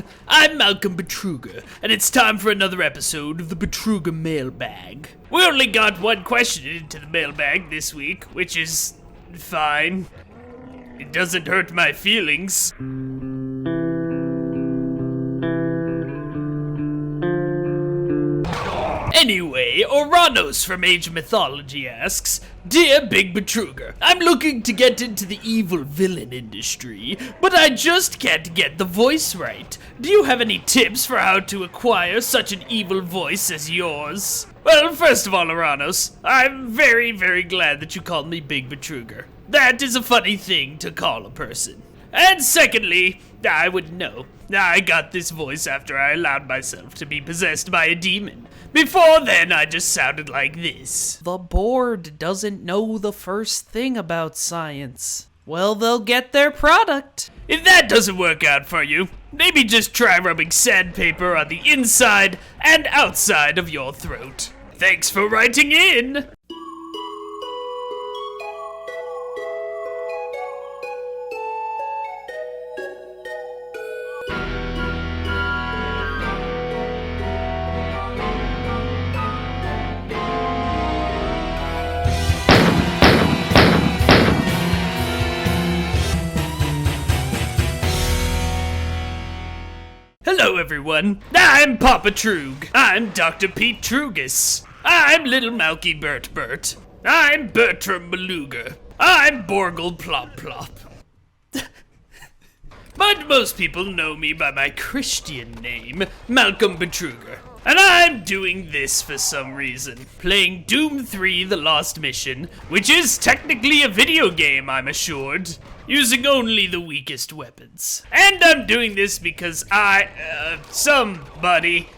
everyone. I'm Malcolm Betruger, and it's time for another episode of the Betruger Mailbag. We only got one question into the mailbag this week, which is fine. It doesn't hurt my feelings. Anyway, Oranos from Age of Mythology asks, Dear Big Betruger, I'm looking to get into the evil villain industry, but I just can't get the voice right. Do you have any tips for how to acquire such an evil voice as yours? Well, first of all, Oranos, I'm very, very glad that you called me Big Betruger. That is a funny thing to call a person. And secondly, I would know. I got this voice after I allowed myself to be possessed by a demon. Before then, I just sounded like this. The board doesn't know the first thing about science. Well, they'll get their product. If that doesn't work out for you, maybe just try rubbing sandpaper on the inside and outside of your throat. Thanks for writing in. Hello everyone, I'm Papa Trug. I'm Dr. Pete Trugus. I'm Little Malky Bert. I'm Bertram Beluga. I'm Borgle Plop Plop. But most people know me by my Christian name, Malcolm Betruger. And I'm doing this for some reason. Playing Doom 3 The Lost Mission, which is technically a video game, I'm assured. Using only the weakest weapons. And I'm doing this because somebody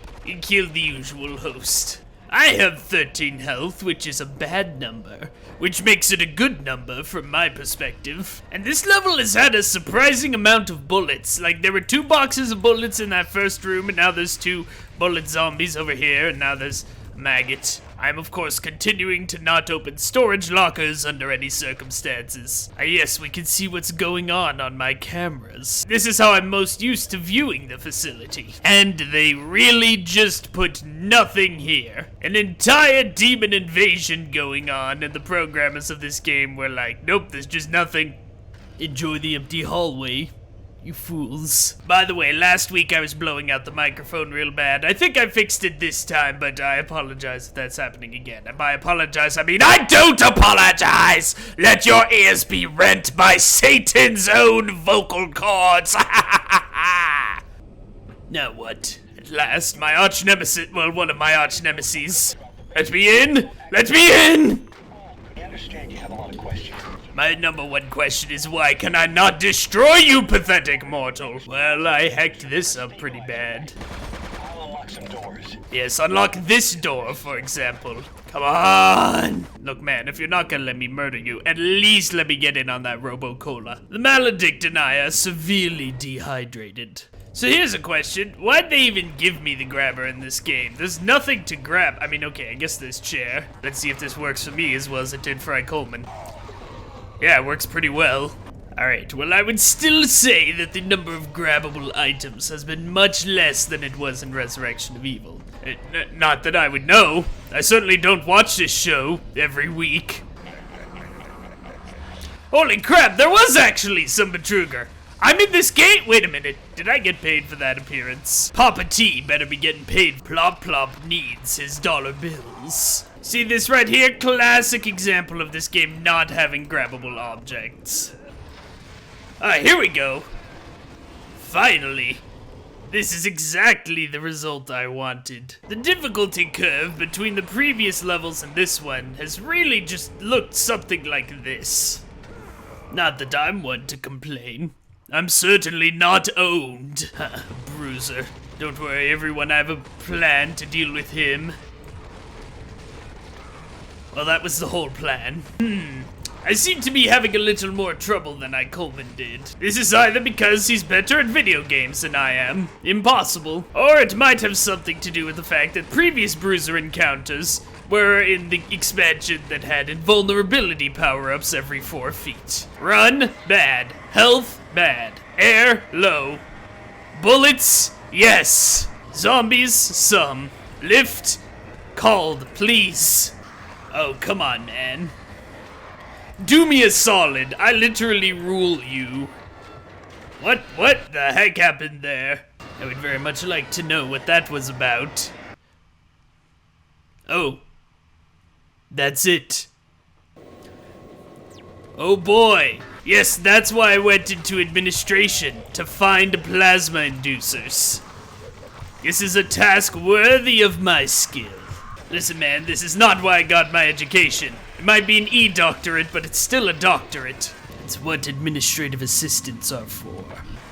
killed the usual host. I have 13 health, which is a bad number, which makes it a good number from my perspective. And this level has had a surprising amount of bullets. Like, there were 2 boxes of bullets in that first room, and now there's 2 bullet zombies over here, and now there's a maggot. I'm of course continuing to not open storage lockers under any circumstances. Yes, we can see what's going on my cameras. This is how I'm most used to viewing the facility. And they really just put nothing here. An entire demon invasion going on, and the programmers of this game were like, nope, there's just nothing. Enjoy the empty hallway. You fools. By the way, last week I was blowing out the microphone real bad. I think I fixed it this time, but I apologize if that's happening again. And by apologize, I mean I don't apologize! Let your ears be rent by Satan's own vocal cords! Now what? At last, my arch nemesis, well, one of my arch nemesis. Let me in! Let me in! I understand you have a lot of questions. My number one question is why can I not destroy you, pathetic mortal? Well, I hacked this up pretty bad. I'll unlock some doors. Yes, unlock this door, for example. Come on! Look, man, if you're not gonna let me murder you, at least let me get in on that Robo-Cola. The Maledict and I are severely dehydrated. So here's a question. Why'd they even give me the grabber in this game? There's nothing to grab. I mean, okay, I guess this chair. Let's see if this works for me as well as it did for Coleman. Yeah, it works pretty well. Alright, well I would still say that the number of grabbable items has been much less than it was in Resurrection of Evil. Not that I would know. I certainly don't watch this show every week. Holy crap, there was actually some Betruger. I'm in this game. Wait a minute, did I get paid for that appearance? Papa T better be getting paid. Plop Plop needs his dollar bills. See this right here? Classic example of this game not having grabbable objects. Here we go. Finally. This is exactly the result I wanted. The difficulty curve between the previous levels and this one has really just looked something like this. Not that I'm one to complain. I'm certainly not owned. Bruiser. Don't worry, everyone, I have a plan to deal with him. Well, that was the whole plan. I seem to be having a little more trouble than Coleman did. This is either because he's better at video games than I am. Impossible. Or it might have something to do with the fact that previous Bruiser encounters were in the expansion that had invulnerability power-ups every 4 feet. Run, bad. Health, bad. Air, low. Bullets? Yes. Zombies? Some. Lift? Called, please. Oh, come on, man. Do me a solid. I literally rule you. What the heck happened there? I would very much like to know what that was about. Oh. That's it. Oh boy. Yes, that's why I went into administration, to find plasma inducers. This is a task worthy of my skill. Listen, man, this is not why I got my education. It might be an e-doctorate, but it's still a doctorate. It's what administrative assistants are for.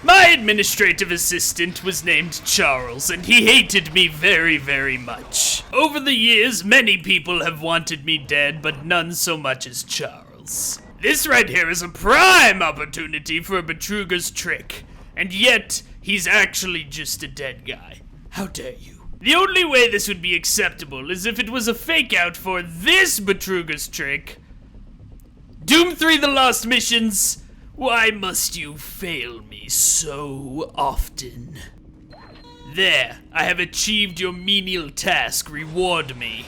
My administrative assistant was named Charles, and he hated me very, very much. Over the years, many people have wanted me dead, but none so much as Charles. This right here is a prime opportunity for a Betruger's trick, and yet, he's actually just a dead guy. How dare you? The only way this would be acceptable is if it was a fake out for this Betruger's trick. Doom 3 The Lost Missions, why must you fail me so often? There, I have achieved your menial task, reward me.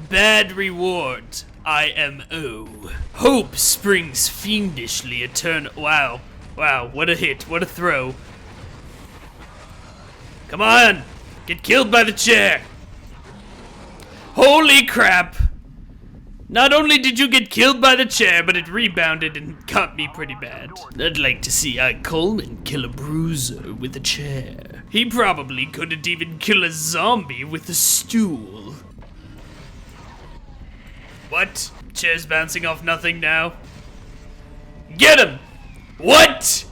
Bad reward. IMO. Hope springs fiendishly eternal. Wow, what a hit, what a throw. Come on, get killed by the chair. Holy crap. Not only did you get killed by the chair, but it rebounded and cut me pretty bad. I'd like to see Coleman kill a bruiser with a chair. He probably couldn't even kill a zombie with a stool. What? Chair's bouncing off nothing now? Get him! What?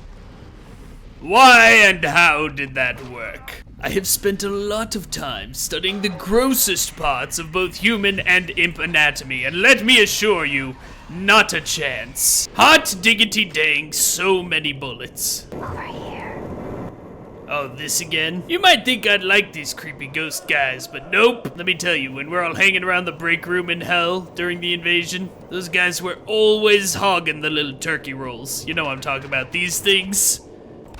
Why and how did that work? I have spent a lot of time studying the grossest parts of both human and imp anatomy, and let me assure you, not a chance. Hot diggity dang, so many bullets. Over here. Oh, this again? You might think I'd like these creepy ghost guys, but nope. Let me tell you, when we're all hanging around the break room in hell during the invasion, those guys were always hogging the little turkey rolls. You know what I'm talking about, these things.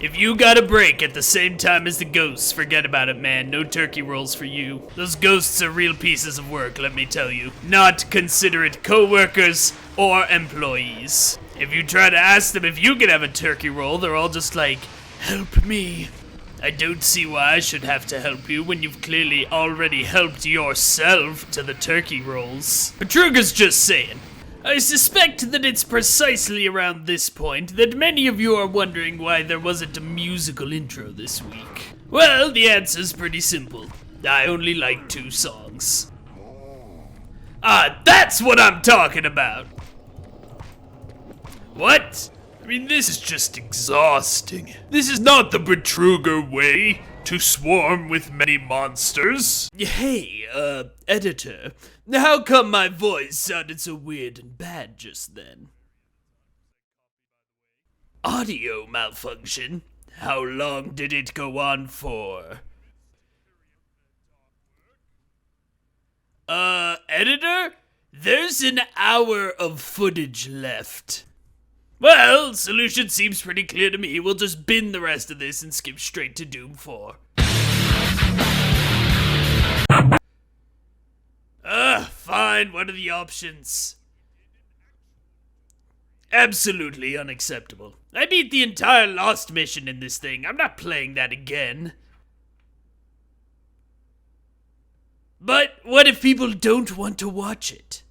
If you got a break at the same time as the ghosts, forget about it, man. No turkey rolls for you. Those ghosts are real pieces of work, let me tell you. Not considerate co-workers or employees. If you try to ask them if you could have a turkey roll, they're all just like, help me. I don't see why I should have to help you when you've clearly already helped yourself to the turkey rolls. Betruger's just saying. I suspect that it's precisely around this point that many of you are wondering why there wasn't a musical intro this week. Well, the answer's pretty simple. I only like 2 songs. Ah, that's what I'm talking about! What? I mean, this is just exhausting. This is not the Betruger way to swarm with many monsters. Hey, editor, how come my voice sounded so weird and bad just then? Audio malfunction? How long did it go on for? Editor? There's an hour of footage left. Well, solution seems pretty clear to me. We'll just bin the rest of this and skip straight to Doom 4. Fine, what are the options? Absolutely unacceptable. I beat the entire Lost mission in this thing. I'm not playing that again. But what if people don't want to watch it?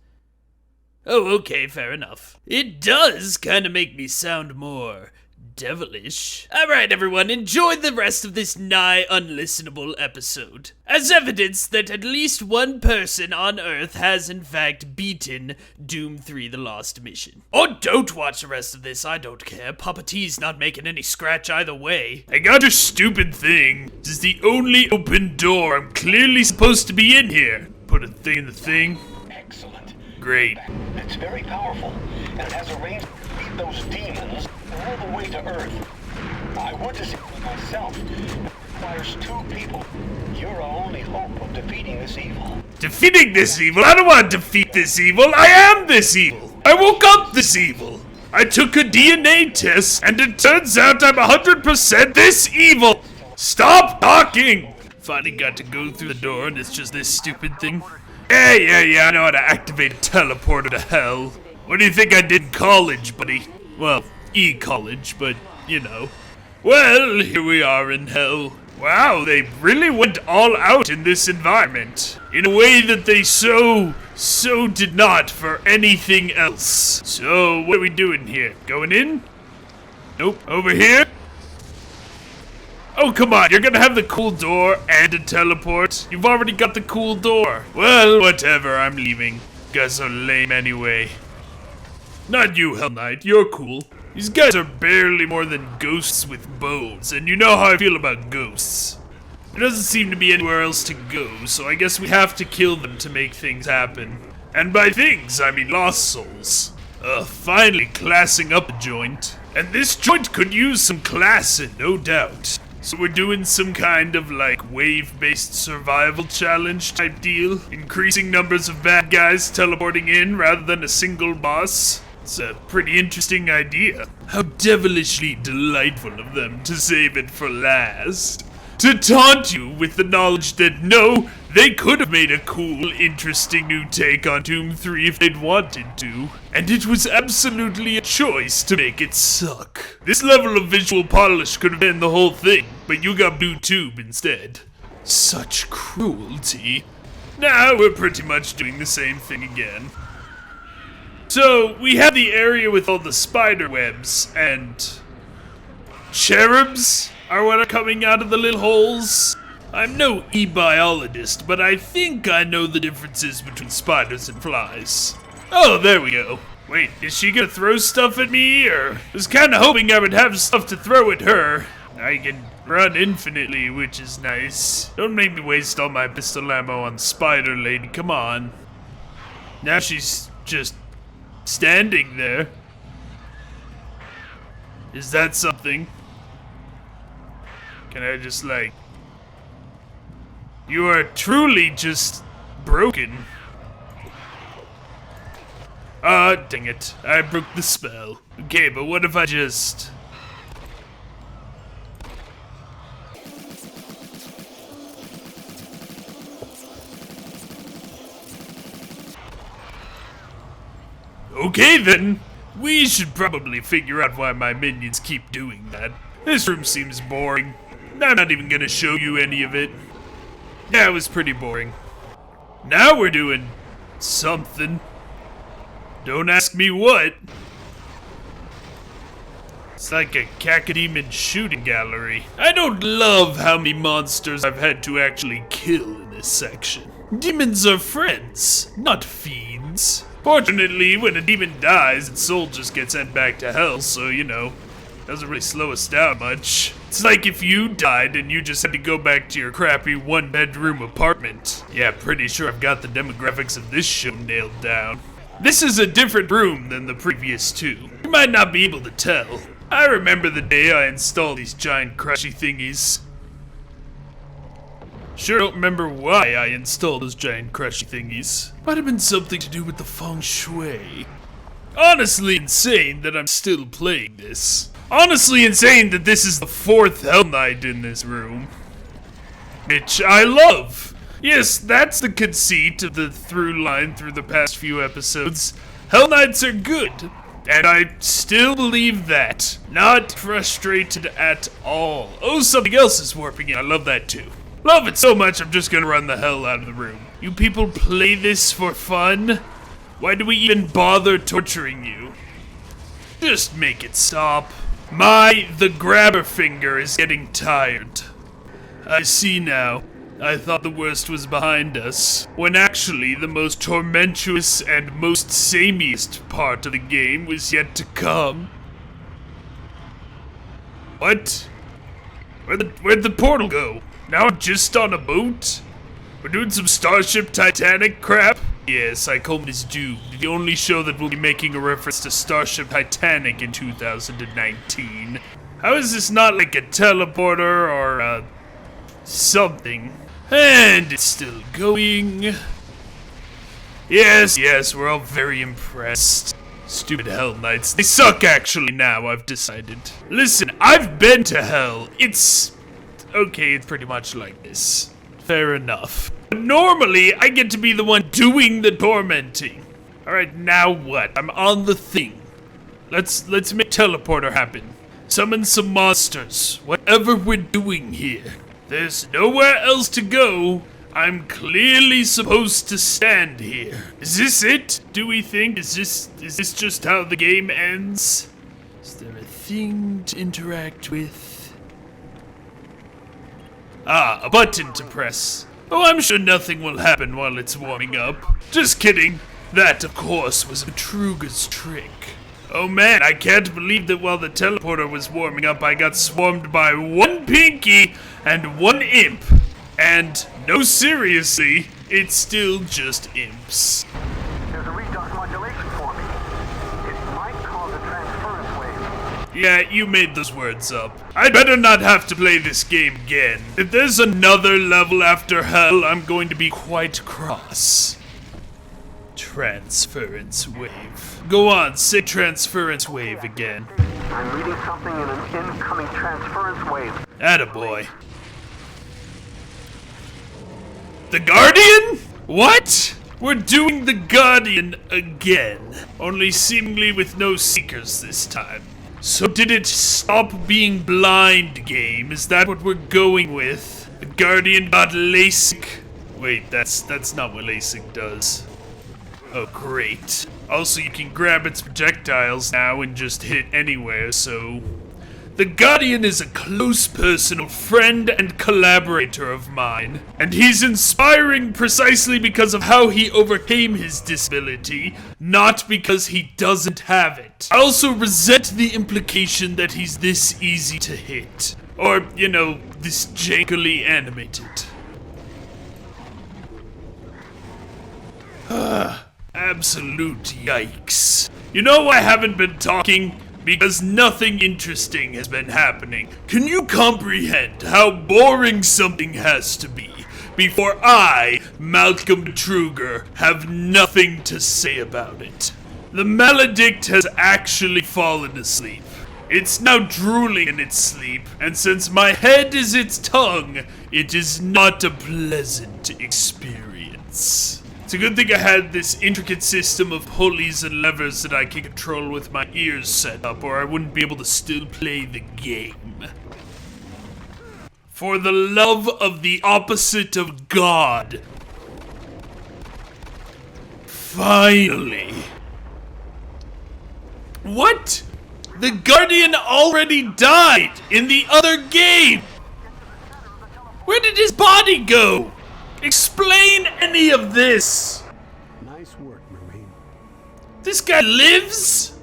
Oh, okay, fair enough. It does kind of make me sound more devilish. Alright, everyone, enjoy the rest of this nigh unlistenable episode. As evidence that at least one person on Earth has in fact beaten Doom 3 The Lost Mission. Or don't watch the rest of this, I don't care. Papa T's not making any scratch either way. I got a stupid thing. This is the only open door. I'm clearly supposed to be in here. Put a thing in the thing. Excellent. Great. It's very powerful, and it has a range to beat those demons all the way to Earth. I want to see it myself. It requires 2 people. You're our only hope of defeating this evil. Defeating this evil? I don't want to defeat this evil. I am this evil. I woke up this evil. I took a DNA test, and it turns out I'm 100% this evil! Stop talking! Finally got to go through the door, and it's just this stupid thing. Yeah, I know how to activate a teleporter to hell. What do you think I did in college, buddy? Well, e-college, but, you know. Well, here we are in hell. Wow, they really went all out in this environment. In a way that they so did not for anything else. So, what are we doing here? Going in? Nope. Over here? Oh, come on, you're gonna have the cool door and a teleport? You've already got the cool door. Well, whatever, I'm leaving. Guys are lame anyway. Not you, Hell Knight, you're cool. These guys are barely more than ghosts with bones, and you know how I feel about ghosts. There doesn't seem to be anywhere else to go, so I guess we have to kill them to make things happen. And by things, I mean lost souls. Finally classing up a joint. And this joint could use some classing, no doubt. So we're doing some kind of like wave-based survival challenge type deal. Increasing numbers of bad guys teleporting in rather than a single boss. It's a pretty interesting idea. How devilishly delightful of them to save it for last. To taunt you with the knowledge that no, they could have made a cool, interesting new take on Doom 3 if they'd wanted to. And it was absolutely a choice to make it suck. This level of visual polish could have been the whole thing, but you got Blue Tube instead. Such cruelty. Now we're pretty much doing the same thing again. So, we have the area with all the spider webs, and cherubs are what are coming out of the little holes. I'm no e-biologist, but I think I know the differences between spiders and flies. Oh, there we go. Wait, is she gonna throw stuff at me, or? I was kinda hoping I would have stuff to throw at her. I can run infinitely, which is nice. Don't make me waste all my pistol ammo on Spider Lady, come on. Now she's just standing there. Is that something? Can I just like... You are truly just broken. Ah, dang it. I broke the spell. Okay, but what if I just... Okay then, we should probably figure out why my minions keep doing that. This room seems boring. I'm not even gonna show you any of it. Yeah, it was pretty boring. Now we're doing something. Don't ask me what. It's like a cacodemon shooting gallery. I don't love how many monsters I've had to actually kill in this section. Demons are friends, not fiends. Fortunately, when a demon dies, its soul just gets sent back to hell, so, you know, doesn't really slow us down much. It's like if you died and you just had to go back to your crappy one-bedroom apartment. Yeah, pretty sure I've got the demographics of this show nailed down. This is a different room than the previous two. You might not be able to tell. I remember the day I installed these giant crashy thingies. Sure don't remember why I installed those giant crushy thingies. Might have been something to do with the feng shui. Honestly insane that I'm still playing this. Honestly insane that this is the 4th Hell Knight in this room. Which I love. Yes, that's the conceit of the through line through the past few episodes. Hell Knights are good. And I still believe that. Not frustrated at all. Oh, something else is warping in. I love that too. Love it so much, I'm just gonna run the hell out of the room. You people play this for fun? Why do we even bother torturing you? Just make it stop. The grabber finger is getting tired. I see now. I thought the worst was behind us, when actually the most tormentuous and most samiest part of the game was yet to come. What? Where'd the portal go? Now I'm just on a boat? We're doing some Starship Titanic crap? Yes, Coleman is doomed. The only show that will be making a reference to Starship Titanic in 2019. How is this not like a teleporter or something? And it's still going. Yes, we're all very impressed. Stupid Hell Knights. They suck actually now, I've decided. Listen, I've been to Hell. It's pretty much like this. Fair enough. But normally, I get to be the one doing the tormenting. Alright, now what? I'm on the thing. Let's make teleporter happen. Summon some monsters. Whatever we're doing here. There's nowhere else to go. I'm clearly supposed to stand here. Is this it? Do we think? Is this just how the game ends? Is there a thing to interact with? Ah, a button to press. Oh, I'm sure nothing will happen while it's warming up. Just kidding. That, of course, was Betruga's trick. Oh man, I can't believe that while the teleporter was warming up, I got swarmed by one Pinky and one Imp. And, no seriously, it's still just imps. There's a redox modulation for me. It might cause a transference wave. Yeah, you made those words up. I'd better not have to play this game again. If there's another level after Hell, I'm going to be quite cross. Transference wave. Go on, say transference wave again. I'm reading something in an incoming transference wave. Attaboy. The Guardian? What? We're doing the Guardian again. Only seemingly with no Seekers this time. So did it stop being blind game? Is that what we're going with? The Guardian got LASIK. Wait, that's not what LASIK does. Oh, great. Also, you can grab its projectiles now and just hit anywhere, so... The Guardian is a close personal friend and collaborator of mine, and he's inspiring precisely because of how he overcame his disability, not because he doesn't have it. I also resent the implication that he's this easy to hit. Or, you know, this jankily animated. Absolute yikes. You know I haven't been talking? Because nothing interesting has been happening. Can you comprehend how boring something has to be before I, Malcolm Betruger, have nothing to say about it? The Maledict has actually fallen asleep. It's now drooling in its sleep, and since my head is its tongue, it is not a pleasant experience. It's a good thing I had this intricate system of pulleys and levers that I can control with my ears set up, or I wouldn't be able to still play the game. For the love of the opposite of God. Finally. What? The Guardian already died in the other game! Where did his body go? Explain any of this! Nice work, Marine. This guy lives?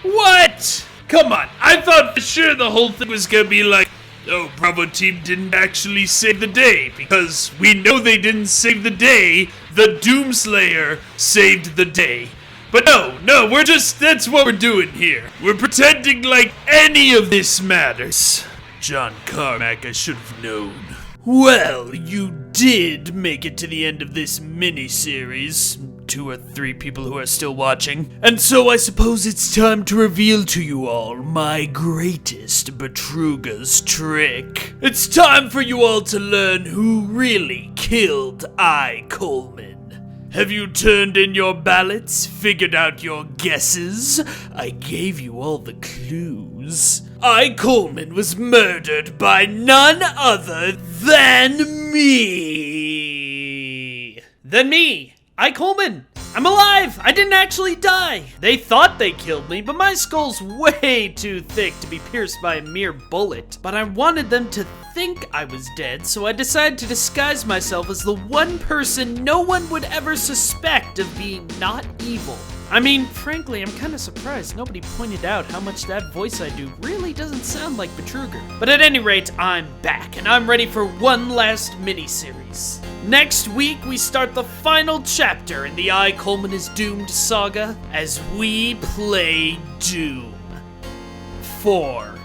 What? Come on, I thought for sure the whole thing was gonna be like, oh, Bravo team didn't actually save the day, because we know they didn't save the day, the Doomslayer saved the day. But no, that's what we're doing here. We're pretending like any of this matters. John Carmack, I should have known. Well, you did make it to the end of this mini-series. 2 or 3 people who are still watching. And so I suppose it's time to reveal to you all my greatest Betruga's trick. It's time for you all to learn who really killed Coleman. Have you turned in your ballots? Figured out your guesses? I gave you all the clues. Coleman was murdered by none other than me. Coleman. I'm alive! I didn't actually die! They thought they killed me, but my skull's way too thick to be pierced by a mere bullet. But I wanted them to think I was dead, so I decided to disguise myself as the one person no one would ever suspect of being not evil. I mean, frankly, I'm kinda surprised nobody pointed out how much that voice I do really doesn't sound like Betruger. But at any rate, I'm back, and I'm ready for one last mini-series. Next week, we start the final chapter in the Coleman is Doomed saga as we play Doom 4.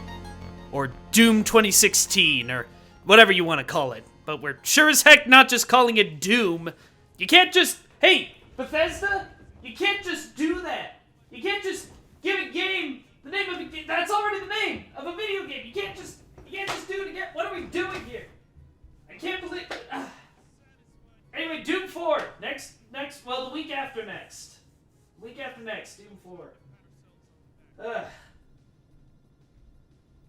Or Doom 2016, or whatever you want to call it. But we're sure as heck not just calling it Doom. You can't just Hey, Bethesda, you can't just do that. You can't just give a game the name of a game. That's already the name of a video game. You can't just do it again. What are we doing here? I can't believe. Anyway, Doom 4 next. Well, the week after next. Doom 4.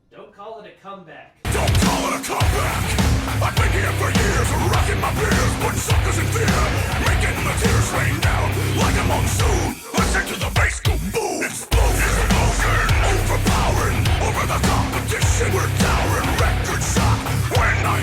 Don't call it a comeback. Don't call it a comeback. I've been here for years, rocking my beers, putting suckers in fear, making the tears rain down like a monsoon. Listen to the bass go boom, explosion, overpowering, over the competition. We're towering, record shock when I